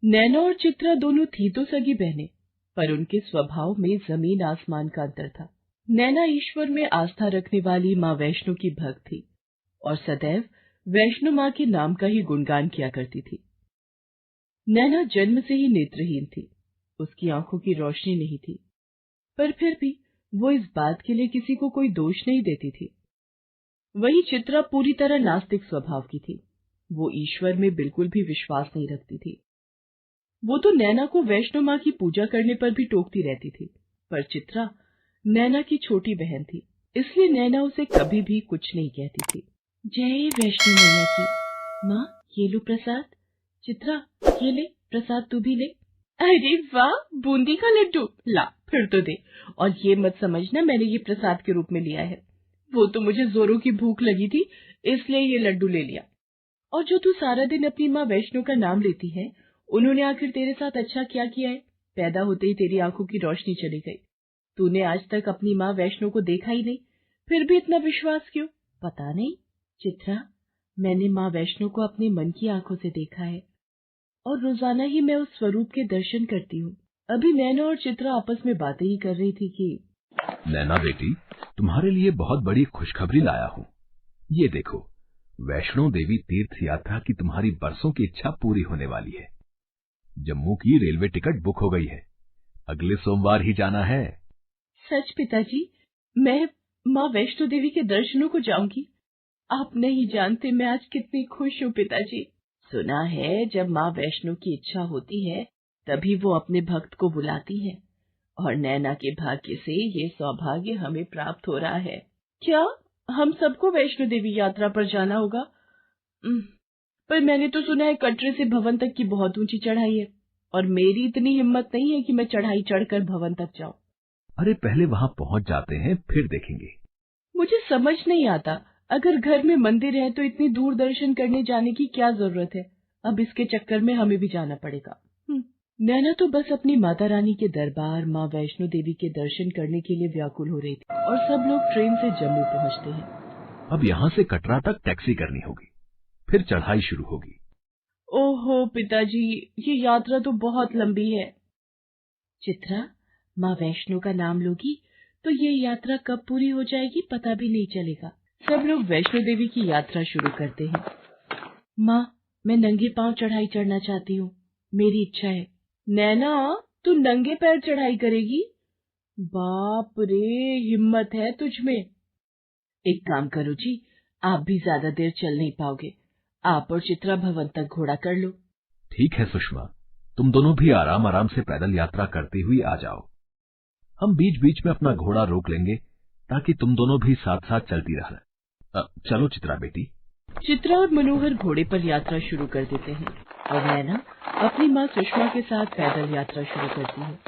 नैना और चित्रा दोनों थी तो सगी बहनें, पर उनके स्वभाव में जमीन आसमान का अंतर था। नैना ईश्वर में आस्था रखने वाली माँ वैष्णो की भक्त थी और सदैव वैष्णो माँ के नाम का ही गुणगान किया करती थी। नैना जन्म से ही नेत्रहीन थी, उसकी आंखों की रोशनी नहीं थी, पर फिर भी वो इस बात के लिए किसी को कोई दोष नहीं देती थी। वही चित्रा पूरी तरह नास्तिक स्वभाव की थी, वो ईश्वर में बिल्कुल भी विश्वास नहीं रखती थी। वो तो नैना को वैष्णो माँ की पूजा करने पर भी टोकती रहती थी, पर चित्रा नैना की छोटी बहन थी, इसलिए नैना उसे कभी भी कुछ नहीं कहती थी। जय वैष्णो मैया की। माँ, ये लो प्रसाद। चित्रा, ये ले प्रसाद, तू भी ले। अरे वाह, बूंदी का लड्डू, ला फिर तो दे। और ये मत समझना मैंने ये प्रसाद के रूप में लिया है, वो तो मुझे जोरों की भूख लगी थी इसलिए ये लड्डू ले लिया। और जो तू सारा दिन अपनी माँ वैष्णो का नाम लेती है, उन्होंने आखिर तेरे साथ अच्छा क्या किया है? पैदा होते ही तेरी आंखों की रोशनी चली गई। तूने आज तक अपनी माँ वैष्णो को देखा ही नहीं, फिर भी इतना विश्वास क्यों? पता नहीं चित्रा, मैंने माँ वैष्णो को अपने मन की आंखों से देखा है और रोजाना ही मैं उस स्वरूप के दर्शन करती हूँ। अभी नैना और चित्रा आपस में बातें ही कर रही थी कि नैना बेटी, तुम्हारे लिए बहुत बड़ी खुशखबरी लाया हूँ। ये देखो, वैष्णो देवी तीर्थ यात्रा की तुम्हारी बरसों की इच्छा पूरी होने वाली है। जम्मू की रेलवे टिकट बुक हो गई है, अगले सोमवार ही जाना है। सच पिताजी, मैं माँ वैष्णो देवी के दर्शनों को जाऊंगी। आप नहीं जानते मैं आज कितनी खुश हूँ पिताजी। सुना है जब माँ वैष्णो की इच्छा होती है तभी वो अपने भक्त को बुलाती है, और नैना के भाग्य से ये सौभाग्य हमें प्राप्त हो रहा है। क्या हम सबको वैष्णो देवी यात्रा पर जाना होगा? पर मैंने तो सुना है कटरे से भवन तक की बहुत ऊंची चढ़ाई है, और मेरी इतनी हिम्मत नहीं है कि मैं चढ़ाई चढ़कर भवन तक जाऊं। अरे पहले वहां पहुंच जाते हैं, फिर देखेंगे। मुझे समझ नहीं आता, अगर घर में मंदिर है तो इतनी दूर दर्शन करने जाने की क्या जरूरत है? अब इसके चक्कर में हमें भी जाना पड़ेगा। नैना तो बस अपनी माता रानी के दरबार माँ वैष्णो देवी के दर्शन करने के लिए व्याकुल हो रही थी, और सब लोग ट्रेन से जम्मू पहुंचते हैं। अब यहाँ से कटरा तक टैक्सी करनी होगी, फिर चढ़ाई शुरू होगी। ओहो पिताजी, ये यात्रा तो बहुत लंबी है। चित्रा, माँ वैष्णो का नाम लोगी तो ये यात्रा कब पूरी हो जाएगी पता भी नहीं चलेगा। सब लोग वैष्णो देवी की यात्रा शुरू करते हैं। माँ, मैं नंगे पांव चढ़ाई चढ़ना चाहती हूँ, मेरी इच्छा है। नैना, तू नंगे पैर चढ़ाई करेगी? बाप रे, हिम्मत है तुझ में। एक काम करो जी, आप भी ज्यादा देर चल नहीं पाओगे, आप और चित्रा भवन तक घोड़ा कर लो। ठीक है सुषमा, तुम दोनों भी आराम आराम से पैदल यात्रा करती हुई आ जाओ। हम बीच बीच में अपना घोड़ा रोक लेंगे ताकि तुम दोनों भी साथ साथ चलती रहना। चलो चित्रा बेटी। चित्रा और मनोहर घोड़े पर यात्रा शुरू कर देते हैं, और नैना अपनी माँ सुषमा के साथ पैदल यात्रा शुरू करती है।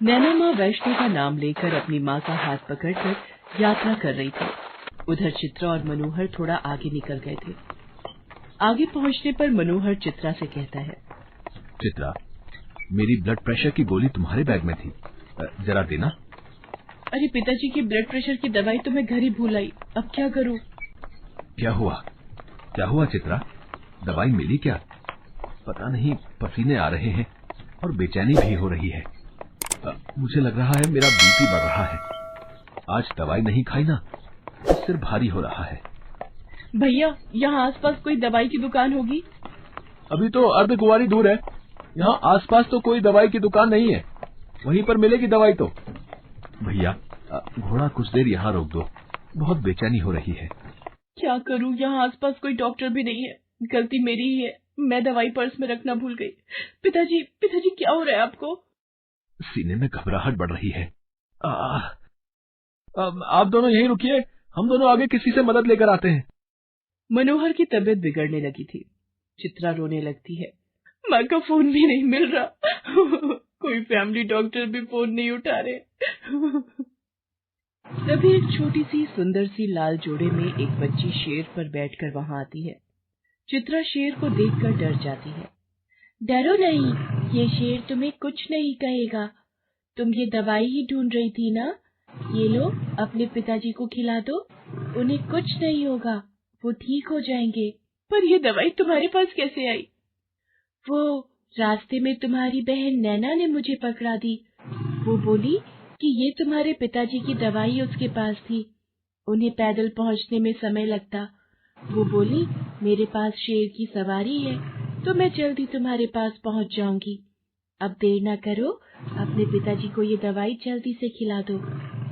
नैना माँ वैष्णो का नाम लेकर अपनी माँ का हाथ पकड़कर यात्रा कर रही थी। उधर चित्रा और मनोहर थोड़ा आगे निकल गए थे। आगे पहुँचने पर मनोहर चित्रा से कहता है, चित्रा, मेरी ब्लड प्रेशर की गोली तुम्हारे बैग में थी, जरा देना। अरे पिताजी की ब्लड प्रेशर की दवाई तो मैं घर ही भूल आई, अब क्या करूँ? क्या हुआ चित्रा, दवाई मिली क्या? पता नहीं, पसीने आ रहे हैं और बेचैनी भी हो रही है। मुझे लग रहा है मेरा बीपी बढ़ रहा है। आज दवाई नहीं खाई ना, तो सिर भारी हो रहा है। भैया, यहाँ आसपास कोई दवाई की दुकान होगी? अभी तो अर्धकुंवारी दूर है, यहाँ आसपास तो कोई दवाई की दुकान नहीं है, वहीं पर मिलेगी दवाई तो। भैया, घोड़ा कुछ देर यहाँ रोक दो, बहुत बेचैनी हो रही है। क्या करूँ, यहाँ आसपास कोई डॉक्टर भी नहीं है। गलती मेरी ही है, मैं दवाई पर्स में रखना भूल गई। पिताजी, पिताजी क्या हो रहा है आपको? सीने में घबराहट बढ़ रही है। आप दोनों यहीं रुकिए, हम दोनों आगे किसी से मदद लेकर आते हैं। मनोहर की तबीयत बिगड़ने लगी थी। चित्रा रोने लगती है। माँ का फोन भी नहीं मिल रहा। कोई फैमिली डॉक्टर भी फोन नहीं उठा रहे। तभी एक छोटी सी सुंदर सी लाल जोड़े में एक बच्ची शेर पर बैठकर वहां आती है। चित्रा शेर को देखकर डर जाती है। डरो नहीं, ये शेर तुम्हें कुछ नहीं कहेगा। तुम ये दवाई ही ढूंढ रही थी ना? ये लो, अपने पिताजी को खिला दो, उन्हें कुछ नहीं होगा, वो ठीक हो जाएंगे। पर ये दवाई तुम्हारे पास कैसे आई? वो रास्ते में तुम्हारी बहन नैना ने मुझे पकड़ा दी। वो बोली कि ये तुम्हारे पिताजी की दवाई उसके पास थी, उन्हें पैदल पहुंचने में समय लगता। वो बोली मेरे पास शेर की सवारी है तो मैं जल्दी तुम्हारे पास पहुंच जाऊंगी। अब देर ना करो, अपने पिताजी को ये दवाई जल्दी से खिला दो,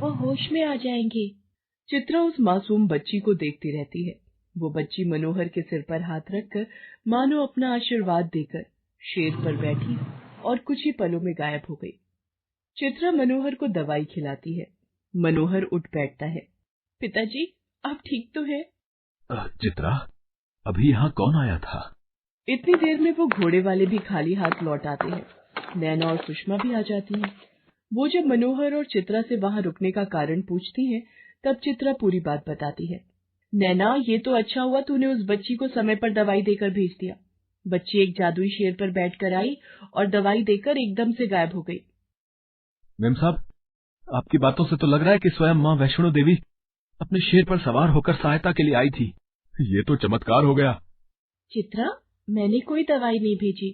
वो होश में आ जाएंगे। चित्रा उस मासूम बच्ची को देखती रहती है। वो बच्ची मनोहर के सिर पर हाथ रखकर मानो अपना आशीर्वाद देकर शेर पर बैठी और कुछ ही पलों में गायब हो गई। चित्रा मनोहर को दवाई खिलाती है। मनोहर उठ बैठता है। पिताजी, आप ठीक तो हैं? चित्रा, अभी यहाँ कौन आया था? इतनी देर में वो घोड़े वाले भी खाली हाथ लौट आते हैं। नैना और सुषमा भी आ जाती हैं। वो जब मनोहर और चित्रा से वहां रुकने का कारण पूछती हैं, तब चित्रा पूरी बात बताती है। नैना, ये तो अच्छा हुआ तूने उस बच्ची को समय पर दवाई देकर भेज दिया। बच्ची एक जादुई शेर पर बैठकर आई और दवाई देकर एकदम से गायब हो गई। मेम साहब, आपकी बातों से तो लग रहा है कि स्वयं माँ वैष्णो देवी अपने शेर पर सवार होकर सहायता के लिए आई थी। ये तो चमत्कार हो गया। चित्रा, मैंने कोई दवाई नहीं भेजी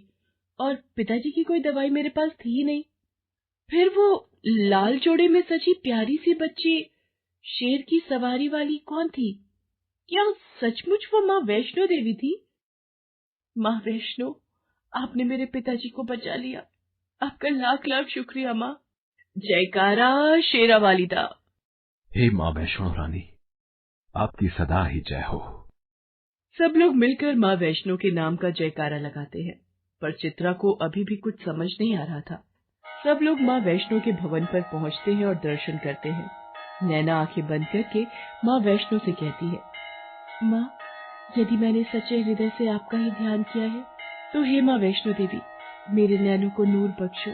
और पिताजी की कोई दवाई मेरे पास थी ही नहीं। फिर वो लाल जोड़े में सजी प्यारी सी बच्ची शेर की सवारी वाली कौन थी? क्या सचमुच वो माँ वैष्णो देवी थी? माँ वैष्णो, आपने मेरे पिताजी को बचा लिया। आपका लाख लाख शुक्रिया माँ। जयकारा शेरा वालिदा। हे माँ वैष्णो रानी, आपकी सदा ही जय हो। सब लोग मिलकर माँ वैष्णो के नाम का जयकारा लगाते हैं, पर चित्रा को अभी भी कुछ समझ नहीं आ रहा था। सब लोग माँ वैष्णो के भवन पर पहुंचते हैं और दर्शन करते हैं। नैना आंखें बंद करके माँ वैष्णो से कहती है, माँ, यदि मैंने सच्चे हृदय से आपका ही ध्यान किया है तो हे माँ वैष्णो देवी, मेरे नैनों को नूर बख्शो,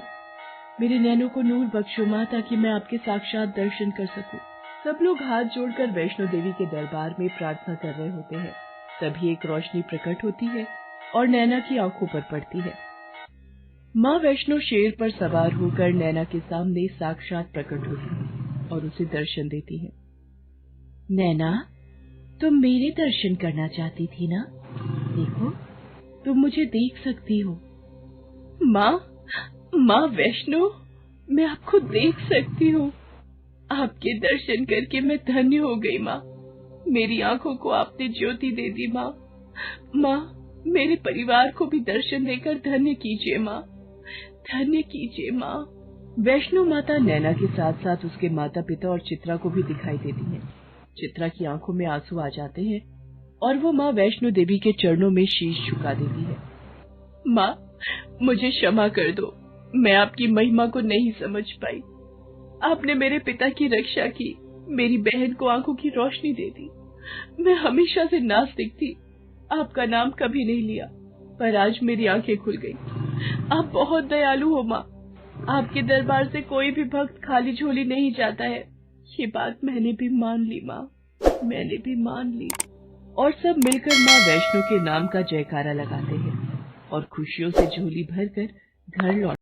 मेरे नैनों को नूर बख्शो माँ, ताकि मैं आपके साक्षात दर्शन कर सकूं। सब लोग हाथ जोड़कर वैष्णो देवी के दरबार में प्रार्थना कर रहे होते हैं। तभी एक रोशनी प्रकट होती है और नैना की आंखों पर पड़ती है। माँ वैष्णो शेर पर सवार होकर नैना के सामने साक्षात प्रकट होती है और उसे दर्शन देती है। नैना, तुम मेरे दर्शन करना चाहती थी ना? देखो, तुम मुझे देख सकती हो। माँ वैष्णो, मैं आपको देख सकती हूँ। आपके दर्शन करके मैं धन्य हो गई माँ। मेरी आंखों को आपने ज्योति दे दी माँ। माँ, मेरे परिवार को भी दर्शन देकर धन्य कीजिए माँ, धन्य कीजिए माँ। वैष्णो माता नैना के साथ साथ उसके माता पिता और चित्रा को भी दिखाई देती हैं। चित्रा की आंखों में आंसू आ जाते हैं और वो माँ वैष्णो देवी के चरणों में शीश झुका देती है। माँ, मुझे क्षमा कर दो, मैं आपकी महिमा को नहीं समझ पाई। आपने मेरे पिता की रक्षा की, मेरी बहन को आंखों की रोशनी दे दी। मैं हमेशा से नास्तिक थी, आपका नाम कभी नहीं लिया, पर आज मेरी आंखें खुल गई। आप बहुत दयालु हो माँ। आपके दरबार से कोई भी भक्त खाली झोली नहीं जाता है। ये बात मैंने भी मान ली माँ, मैंने भी मान ली। और सब मिलकर माँ वैष्णो के नाम का जयकारा लगाते हैं और खुशियों से झोली भरकर घर लौट